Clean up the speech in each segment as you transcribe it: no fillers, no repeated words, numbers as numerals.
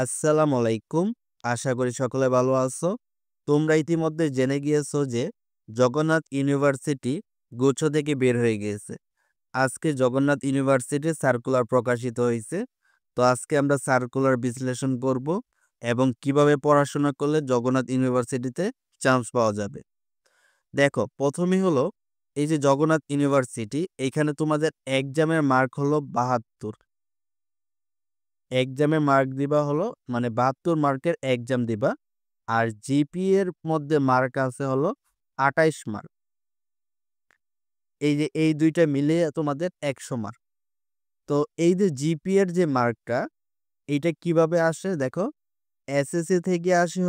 আসসালামু আলাইকুম। আশা করি সকলে ভালো আছো। তোমরা ইতিমধ্যে জেনে গিয়েছো যে জগন্নাথ ইউনিভার্সিটি গুচ্ছ থেকে বের হয়ে গিয়েছে। আজকে জগন্নাথ ইউনিভার্সিটির সার্কুলার প্রকাশিত হয়েছে। তো আজকে আমরা সার্কুলার বিশ্লেষণ করব এবং কিভাবে পড়াশোনা করলে জগন্নাথ ইউনিভার্সিটিতে চান্স পাওয়া যাবে। দেখো, প্রথমেই হলো এই যে জগন্নাথ ইউনিভার্সিটি, এখানে তোমাদের এক্সামের মার্ক হলো ৭২। এক্সামে মার্ক দিবা হলো মানে ৭২ মার্কের এক্সাম দিবা। আর জিপিএ এর মধ্যে মার্ক আছে হলো ২৮ মার্ক। এই যে এই দুইটা মিলিয়ে তোমাদের ১০০ মার্ক। তো এই যে জিপিএ এর যে মার্কটা, এইটা কিভাবে আসে দেখো। এসএসসি থেকে আসে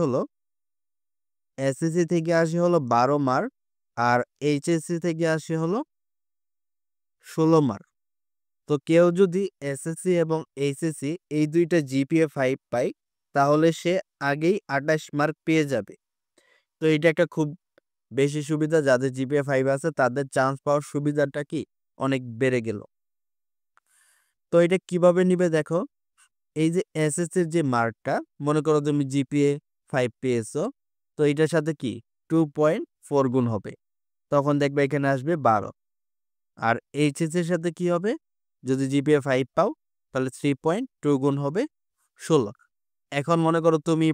হলো ১২ মার্ক, আর এইচএসসি থেকে আসে হলো ১৬ মার্ক। তো কেউ যদি এসএসসি এবং এইচএসসি এই দুইটা জিপিএ 5 পায়, তাহলে সে আগেই ২৮ মার্ক পেয়ে যাবে। তো এটা একটা খুব বেশি সুবিধা, যাদের জিপিএ 5 আছে তাদের চান্স পাওয়ার সুবিধাটা কি অনেক বেড়ে গেল। তো এটা কিভাবে নিবে দেখো, এই যে এসএসসির যে মার্কটা, মনে করো তুমি জিপিএ 5 পেয়েছো, তো এটার সাথে কি 2.4 গুণ হবে, তখন দেখবে এখানে আসবে 12। আর এইচএসসির সাথে কি হবে, যদি জিপিএ 5 পাও তাহলে 3.2 গুণ হবে 16। এখন মনে করো তুমি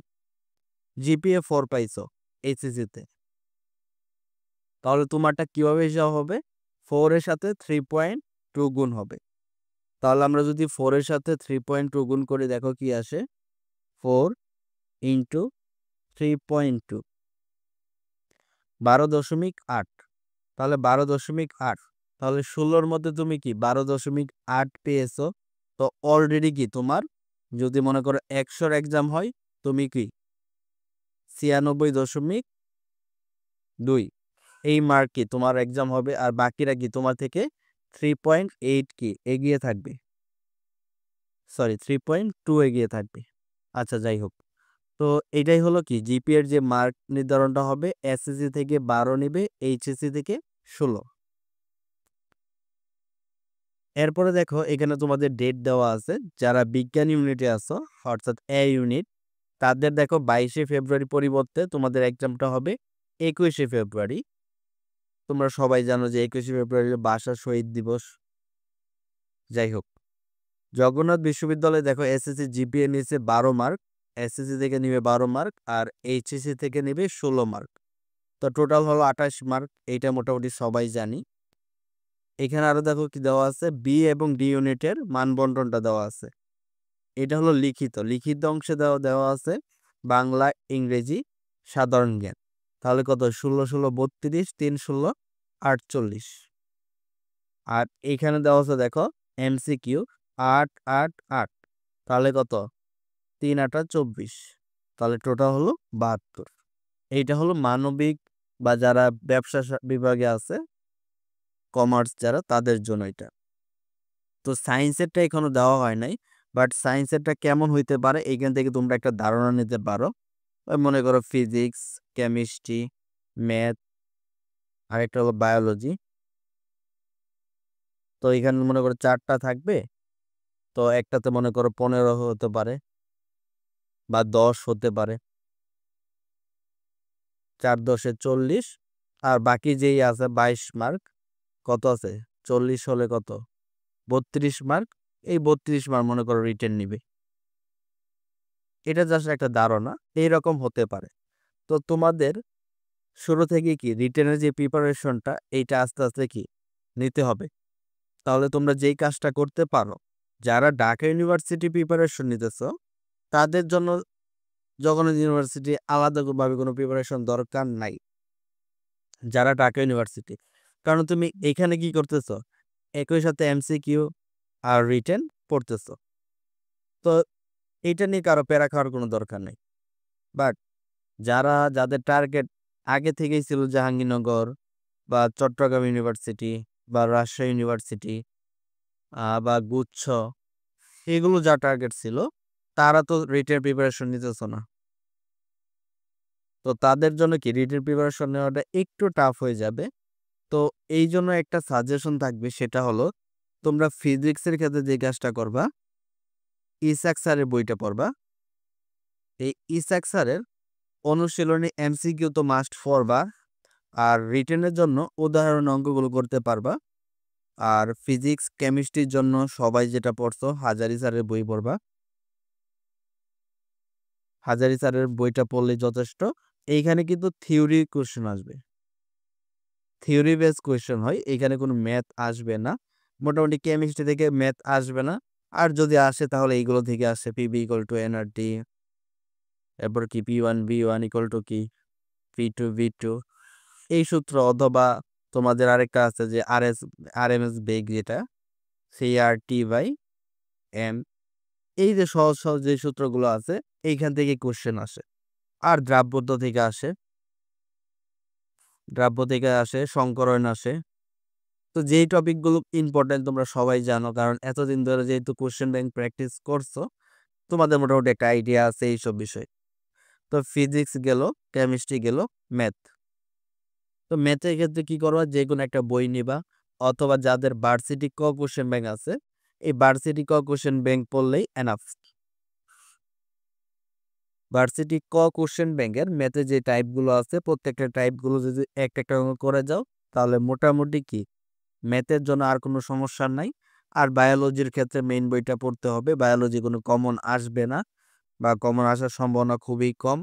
জিপিএ 4 পাইছো এইচএসসিতে, তাহলে তোমারটা কিভাবে হিসাব হবে, 4 এর সাথে 3.2 গুণ হবে। তাহলে আমরা যদি 4 এর সাথে 3.2 গুণ করি, দেখো কি আসে, 4 ইন্টু 3.2 12.8। তাহলে 12.8, তাহলে 16-র মধ্যে তুমি কি 12.8 পেয়েছো। তো অলরেডি কি তোমার, যদি মনে করো 100-র এক্সাম হয়, তুমি কি 96.2 এই মার্ক কি তোমার এক্সাম হবে, আর বাকিরা কি তোমার থেকে 3.8 কি এগিয়ে থাকবে, সরি 3.2 এগিয়ে থাকবে। আচ্ছা, যাই হোক। তো এটাই হলো কি জিপিএ এর যে মার্ক নির্ধারণটা হবে, এসএসসি থেকে 12 নিবে, এইচএসসি থেকে 16। এরপরে দেখো এখানে তোমাদের ডেট দেওয়া আছে। যারা বিজ্ঞান ইউনিটে আছো, অর্থাৎ এ ইউনিট, তাদের দেখো 22শে ফেব্রুয়ারি পরিবর্তে তোমাদের এক্সামটা হবে 21শে ফেব্রুয়ারি। তোমরা সবাই জানো যে 21শে ফেব্রুয়ারি ভাষা শহীদ দিবস। যাই হোক, জগন্নাথ বিশ্ববিদ্যালয়ে দেখো এসএসসি জিপিএ নিয়েছে 12 মার্ক, এসএসসি থেকে নিবে 12 মার্ক, আর এইচএসসি থেকে নিবে 16 মার্ক। তো টোটাল হলো 28 মার্ক। এইটা মোটামুটি সবাই জানি। এখানে আরো দেখো কি দেওয়া আছে, বি এবং ডি ইউনিটের মানবন্টনটা দেওয়া আছে। এটা হলো লিখিত লিখিত অংশে দেওয়া আছে বাংলা, ইংরেজি, সাধারণ জ্ঞান। তাহলে কত, 16 32, 3 16 48। আর এখানে দেওয়া আছে দেখো এমসিকিউ 8 8 8। তাহলে কত, 3 8 24। তাহলে টোটাল হলো 72। এইটা হলো মানবিক বা যারা ব্যবসা বিভাগে আছে, কমার্স যারা, তাদের জন্য এটা। তো সায়েন্সেরটা এখনো দেওয়া হয় নাই, বাট সায়েন্সেরটা কেমন হইতে পারে এইখান থেকে তোমরা একটা ধারণা নিতে পারো। ওই মনে করো ফিজিক্স, কেমিস্ট্রি, ম্যাথ, আর একটা হলো বায়োলজি। তো এখানে মনে করো 4টা থাকবে, তো একটাতে মনে করো 15 হতে পারে বা 10 হতে পারে, 4 10 40। আর বাকি যেই আছে 22 মার্ক, কত আছে, 40 হলে কত, 32 মার্ক। এই 32 মার্ক মনে করো রিটেন নিবে। এটা জাস্ট একটা ধারণা, এইরকম হতে পারে। তো তোমাদের শুরু থেকে কি রিটেনের যে প্রিপারেশনটা, এইটা আস্তে আস্তে কি নিতে হবে। তাহলে তোমরা যেই কাজটা করতে পারো, যারা ঢাকা ইউনিভার্সিটি প্রিপারেশন নিতেছো, তাদের জন্য জগন্নাথ ইউনিভার্সিটি আলাদাভাবে কোনো প্রিপারেশন দরকার নাই। যারা ঢাকা ইউনিভার্সিটি, কারণ তুমি এখানে কি করতেছো, একই সাথে এমসিকিউ আর রিটেন পড়তেছো। তো এইটা নিয়ে কারো প্যারা খাওয়ার কোনো দরকার নেই। বাট যাদের টার্গেট আগে থেকেই ছিল জাহাঙ্গীরনগর বা চট্টগ্রাম ইউনিভার্সিটি বা রাজশাহী ইউনিভার্সিটি বা গুচ্ছ, এগুলো যা টার্গেট ছিল, তারা তো রিটেন প্রিপারেশন নিতেছ না। তো তাদের জন্য কি রিটেন প্রিপারেশন নেওয়াটা একটু টাফ হয়ে যাবে। তো এই জন্য একটা সাজেশন থাকবে, সেটা হলো তোমরা ফিজিক্সের ক্ষেত্রে যে কাজটা করবা, ইসাক স্যারের বইটা পড়বা। এই ইসাক স্যারের অনুশীলনী এমসিকিউ তো মাস্ট পড়বা, আর রিটেনের জন্য উদাহরণ অঙ্কগুলো করতে পারবা। আর ফিজিক্স কেমিস্ট্রির জন্য সবাই যেটা পড়ছো হাজারি স্যারের বই পড়বা, হাজারি স্যারের বইটা পড়লেই যথেষ্ট। এইখানে কিন্তু থিওরি কোশ্চেন আসবে, থিওরি বেস কোয়েশ্চেন হয়, এখানে কোনো ম্যাথ আসবে না। মোটামুটি কেমিস্ট্রি থেকে ম্যাথ আসবে না, আর যদি আসে তাহলে এইগুলো থেকে আসে পিবি ইকুয়াল টু এনআরটি, এরপর কি P1 V1 ইকুয়াল টু কি P2 V2, এই সূত্র, অথবা তোমাদের আরেকটা আছে যে আরএমএস বেগ, যেটা CRT/M। এই যে সহজ সহজ যে সূত্রগুলো আছে এইখান থেকে কোশ্চেন আসে। আর দ্রাব্যতা থেকে আসে, সংকরণ আসে। তো যেই টপিকগুলো ইম্পর্টেন্ট তোমরা সবাই জানো, কারণ এতদিন ধরে যেহেতু কোশ্চেন ব্যাংক প্র্যাকটিস করছো, তোমাদের মোটামুটি একটা আইডিয়া আছে এইসব বিষয়। তো ফিজিক্স গেল, কেমিস্ট্রি গেল, ম্যাথ। তো ম্যাথের ক্ষেত্রে কি করবা, যে কোনো একটা বই নিবা, অথবা যাদের ভার্সিটি ক কোশ্চেন ব্যাংক আছে এই ভার্সিটি ক কোশ্চেন ব্যাংক পড়লেই এনাফ। ভার্সিটি ক কোশ্চেন ব্যাংকের ম্যাথে যে টাইপগুলো আছে প্রত্যেকটা টাইপগুলো যদি একটা একটা করে যাও, তাহলে মোটামুটি কি ম্যাথের জন্য আর কোনো সমস্যা নাই। আর বায়োলজির ক্ষেত্রে মেইন বইটা পড়তে হবে, বায়োলজি কোনো কমন আসবে না, বা কমন আসার সম্ভাবনা খুবই কম।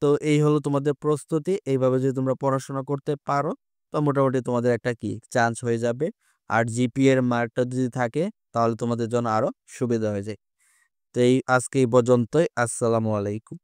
তো এই হলো তোমাদের প্রস্তুতি। এইভাবে যদি তোমরা পড়াশোনা করতে পারো তো মোটামুটি তোমাদের একটা কি চান্স হয়ে যাবে। আর জিপিএ এর মার্কটা যদি থাকে তাহলে তোমাদের জন্য আরো সুবিধা হয়ে যায়। তো এই আজকে এই পর্যন্তই। আসসালামু আলাইকুম।